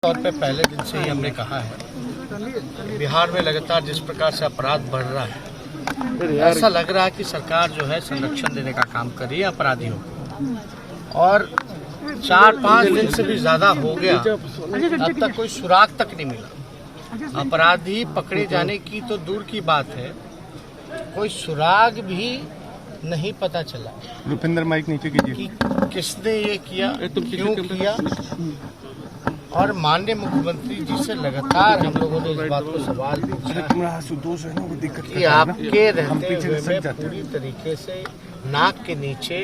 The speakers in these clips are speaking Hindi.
तौर पे पहले दिन से ही हमने कहा है बिहार में लगातार जिस प्रकार से अपराध बढ़ रहा है, ऐसा लग रहा है कि सरकार जो है संरक्षण देने का काम कर रही है अपराधियों को। और 4-5 दिन से भी ज्यादा हो गया, अब तक कोई सुराग तक नहीं मिला। अपराधी पकड़े जाने की तो दूर की बात है, कोई सुराग भी नहीं पता चला रुपिंदर माइक नीचे कीजिए कि किसने ये किया, क्यों किया। और माननीय मुख्यमंत्री जी से लगातार हम लोगों ने इस बात को सवाल पूछा कि आपके रहते हुए में पूरी तरीके से नाक के नीचे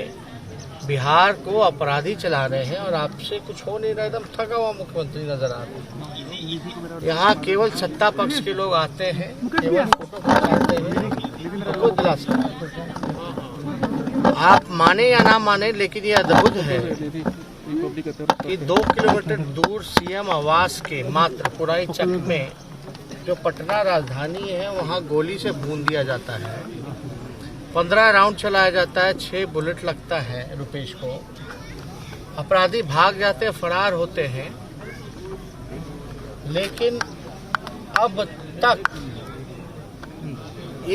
बिहार को अपराधी चला रहे हैं और आपसे कुछ हो नहीं रहा, एकदम थका हुआ मुख्यमंत्री नजर आ रहे हैं। यहाँ केवल सत्ता पक्ष के लोग आते हैं, केवल फोटो खिंचाते हैं, उनको दिलासा। आप माने या ना माने, लेकिन ये अद्भुत है कि 2 किलोमीटर दूर सीएम आवास के मात्र पुराई चक में जो पटना राजधानी है, वहां गोली से भून दिया जाता है। 15 राउंड चलाया जाता है, 6 बुलेट लगता है रुपेश को। अपराधी भाग जाते हैं, फरार होते हैं, लेकिन अब तक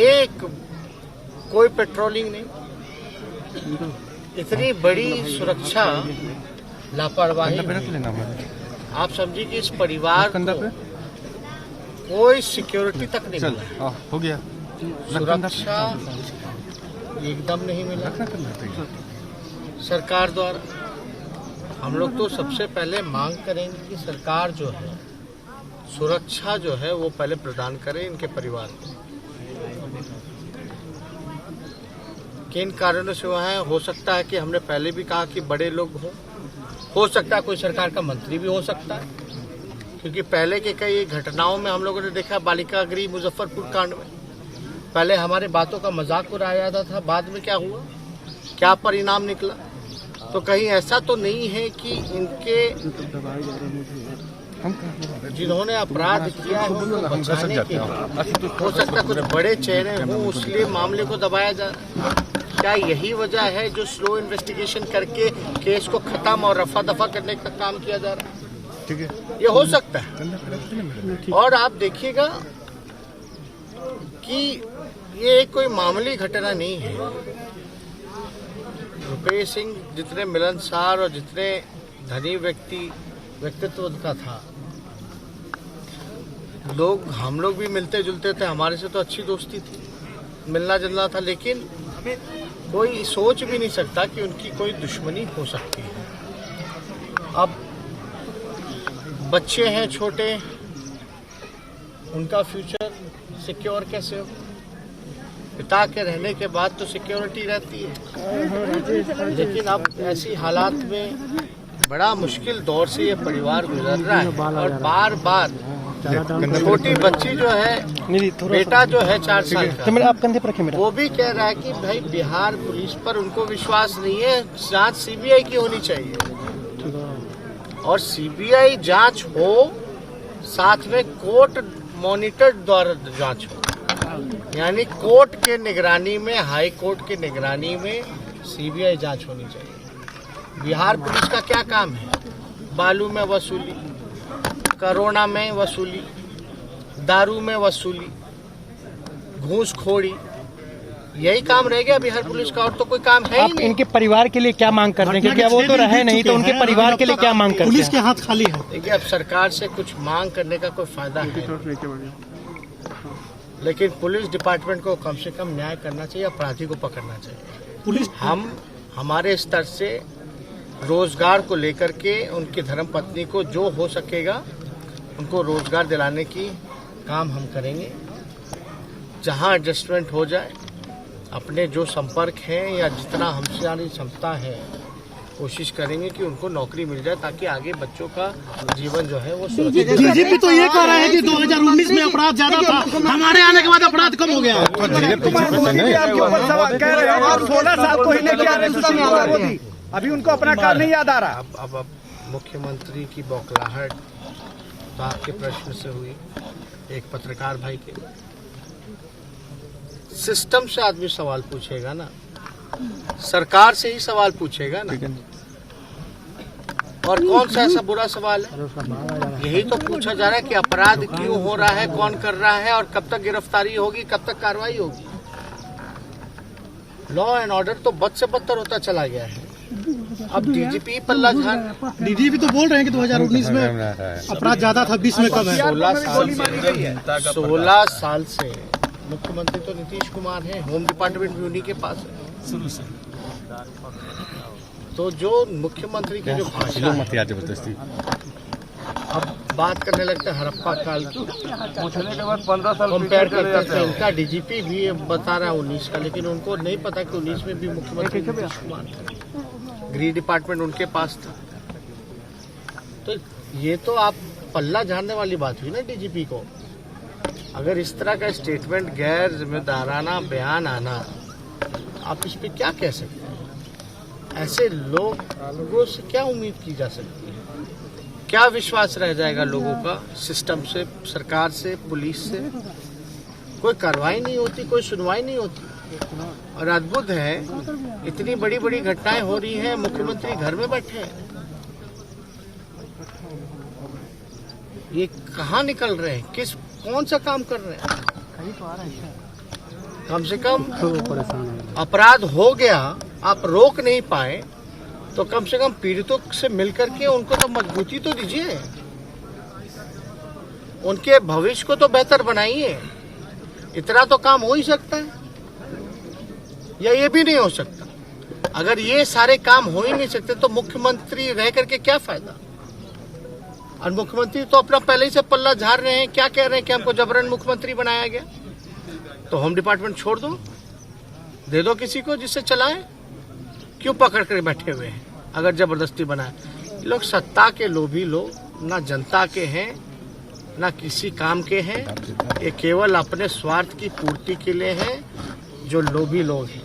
एक कोई पेट्रोलिंग नहीं। इतनी बड़ी सुरक्षा लापरवाही, आप समझिए कि इस परिवार को कोई सिक्योरिटी तक नहीं मिला, हो गया, सुरक्षा एकदम नहीं मिला सरकार द्वारा। हम लोग तो सबसे पहले मांग करेंगे कि सरकार जो है सुरक्षा जो है वो पहले प्रदान करे इनके परिवार को। किन कारणों से वहाँ हो सकता है कि हमने पहले भी कहा कि बड़े लोग हो सकता है कोई सरकार का मंत्री भी हो सकता है, क्योंकि पहले के कई घटनाओं में हम लोगों ने देखा, बालिका गृह मुजफ्फरपुर कांड में पहले हमारे बातों का मजाक उड़ाया जाता था, बाद में क्या हुआ, क्या परिणाम निकला। तो कहीं ऐसा तो नहीं है कि इनके जिन्होंने अपराध किया है उनको बचाने के हो सकता है कुछ बड़े चेहरे हों, इसलिए मामले को दबाया जा। क्या यही वजह है जो स्लो इन्वेस्टिगेशन करके केस को खत्म और रफा दफा करने का काम किया जा रहा है? ठीक है, ये हो सकता है। और आप देखिएगा कि ये कोई मामूली घटना नहीं है। रुपेश सिंह जितने मिलनसार और जितने धनी व्यक्तित्व का था, हम लोग भी मिलते जुलते थे, हमारे से तो अच्छी दोस्ती थी, मिलना जुलना था, लेकिन कोई सोच भी नहीं सकता कि उनकी कोई दुश्मनी हो सकती है। अब बच्चे हैं छोटे, उनका फ्यूचर सिक्योर कैसे हो? पिता के रहने के बाद तो सिक्योरिटी रहती है, लेकिन अब ऐसी हालात में बड़ा मुश्किल दौर से ये परिवार गुजर रहा है। और बार बार छोटी बच्ची जो है, बेटा जो है 4 साल का, वो भी कह रहा है कि भाई बिहार पुलिस पर उनको विश्वास नहीं है, जांच सीबीआई की होनी चाहिए। और सीबीआई जांच हो, साथ में कोर्ट मॉनिटर्ड द्वारा जांच हो, यानी कोर्ट के निगरानी में, हाई कोर्ट के निगरानी में सीबीआई जांच होनी चाहिए। बिहार पुलिस का क्या काम है? बालू में वसूली, कोरोना में वसूली, दारू में वसूली, घूसखोरी, यही काम रह गया बिहार पुलिस का, और तो कोई काम है ही नहीं। इनके परिवार के लिए क्या मांग करते हैं, क्योंकि वो तो रहे नहीं, तो उनके परिवार के लिए क्या मांग करते हैं? पुलिस के हाथ खाली है। देखिए, अब सरकार से कुछ मांग करने का कोई फायदा है, लेकिन पुलिस डिपार्टमेंट को कम से कम न्याय करना चाहिए, अपराधी को पकड़ना चाहिए। पुलिस हमारे स्तर से रोजगार को लेकर के उनकी धर्मपत्नी को जो हो सकेगा उनको रोजगार दिलाने की काम हम करेंगे। जहां एडजस्टमेंट हो जाए, अपने जो संपर्क हैं या जितना हमसे आने क्षमता है, कोशिश करेंगे कि उनको नौकरी मिल जाए, ताकि आगे बच्चों का जीवन जो है वो सुरक्षित। बीजेपी तो ये कह रहा है कि 2019 में अपराध ज्यादा था, हमारे आने के बाद अपराध कम हो गया। 16 साल को ही लेके आ रहे, अभी उनको अपना काम नहीं याद आ रहा। अब मुख्यमंत्री की बौखलाहट तो आपके प्रश्न से हुई, एक पत्रकार भाई के सिस्टम से आदमी सवाल पूछेगा ना, सरकार से ही सवाल पूछेगा ना। और कौन सा ऐसा बुरा सवाल है? यही तो पूछा जा रहा है कि अपराध क्यों हो रहा है, कौन कर रहा है और कब तक गिरफ्तारी होगी, कब तक कार्रवाई होगी। लॉ एंड ऑर्डर तो बद से बदतर होता चला गया है। अब डीजीपी पल्ला झाड़, डीजीपी तो बोल रहे हैं कि 2019 में अपराध ज्यादा था, 20 में कम है। 16 साल से मुख्यमंत्री तो नीतीश कुमार हैं, होम डिपार्टमेंट भी उन्हीं के पास है। तो जो मुख्यमंत्री की जो भाषा है, अब बात करने लगता है हड़प्पा काल की, कंपेयर करते थे। इनका डीजीपी भी बता रहा है 19 का, लेकिन उनको नहीं पता कि 19 में भी मुख्यमंत्री नीतीश कुमार थे, गृह डिपार्टमेंट उनके पास था। तो ये तो आप पल्ला झाड़ने वाली बात हुई ना डीजीपी को। अगर इस तरह का स्टेटमेंट, गैर जिम्मेदाराना बयान आना, आप इस पे क्या कह सकते हैं? ऐसे लोगों से क्या उम्मीद की जा सकती है? क्या विश्वास रह जाएगा लोगों का सिस्टम से, सरकार से, पुलिस से? कोई कार्रवाई नहीं होती, कोई सुनवाई नहीं होती। और अद्भुत है, इतनी बड़ी बड़ी घटनाएं हो रही हैं, मुख्यमंत्री घर में बैठे हैं। ये कहाँ निकल रहे हैं? कौन सा काम कर रहे हैं? कम से कम अपराध हो गया, आप रोक नहीं पाए, तो कम से कम पीड़ितों से मिलकर के उनको तो मजबूती तो दीजिए, उनके भविष्य को तो बेहतर बनाइए। इतना तो काम हो ही सकता है, या ये भी नहीं हो सकता? अगर ये सारे काम हो ही नहीं सकते तो मुख्यमंत्री रह करके क्या फायदा? और मुख्यमंत्री तो अपना पहले ही से पल्ला झाड़ रहे हैं। क्या कह रहे हैं कि हमको जबरन मुख्यमंत्री बनाया गया, तो होम डिपार्टमेंट छोड़ दो, दे दो किसी को जिससे चलाए। क्यों पकड़ कर बैठे हुए हैं अगर जबरदस्ती बनाए? लोग सत्ता के लोभी लोग, ना जनता के हैं ना किसी काम के हैं। ये केवल अपने स्वार्थ की पूर्ति के लिए हैं, जो लोभी लोग हैं।